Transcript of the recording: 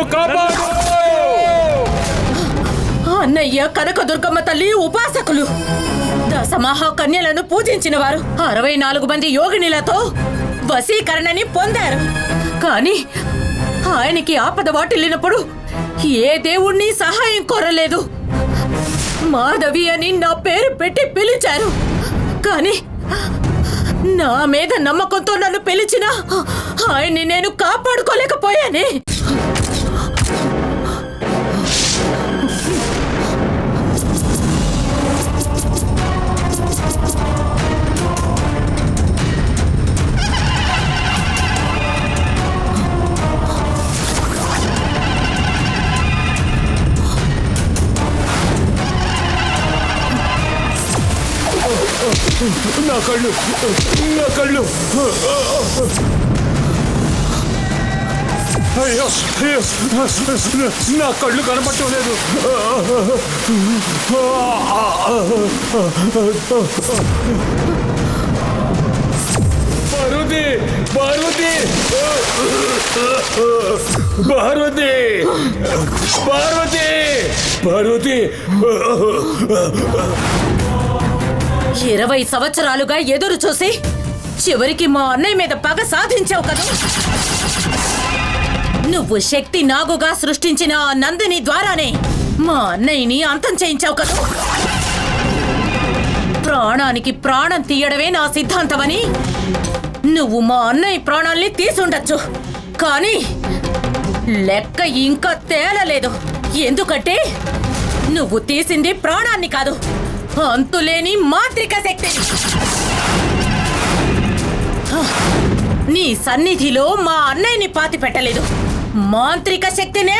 నన్ను కాపాడు. అన్నయ్య కనకదుర్గమ్మ తల్లి ఉపాసకులు, దశమహాకన్యలను పూజించిన వారు, 64 మంది యోగినిలతో వశీకరణని పొందారు. కానీ ఆయనకి ఆపద వాటిల్లినప్పుడు ఏ దేవుణ్ణి సహాయం కోరలేదు. మాధవి అని నా పేరు పెట్టి పిలిచారు. కానీ నా మీద నమ్మకంతో నన్ను పిలిచినా ఆయన్ని నేను కాపాడుకోలేకపోయానే. నా కళ్ళు, నా కళ్ళు, అయ్యో అయ్యో, నా కళ్ళు కనపట్టలేదు. పార్వతి, పార్వతి, పార్వతి, పార్వతి, పార్వతి. 20 సంవత్సరాలుగా ఎదురు చూసి చివరికి మా అన్నయ్య మీద పగ సాధించావు కదా. నువ్వు శక్తి నాగుగా సృష్టించిన ఆ నందిని ద్వారానే మా అన్నయ్యని అంతం చేయించావు కదా. ప్రాణానికి ప్రాణం తీయడమే నా సిద్ధాంతమని నువ్వు మా అన్నయ్య ప్రాణాల్ని తీసుండొచ్చు. కానీ లెక్క ఇంకా తేలలేదు. ఎందుకంటే నువ్వు తీసింది ప్రాణాన్ని కాదు, అంతులేని మాంత్రిక శక్తి. నీ సన్నిధిలో మా అన్నయ్యని పాతి పెట్టలేదు, మాంత్రిక శక్తినే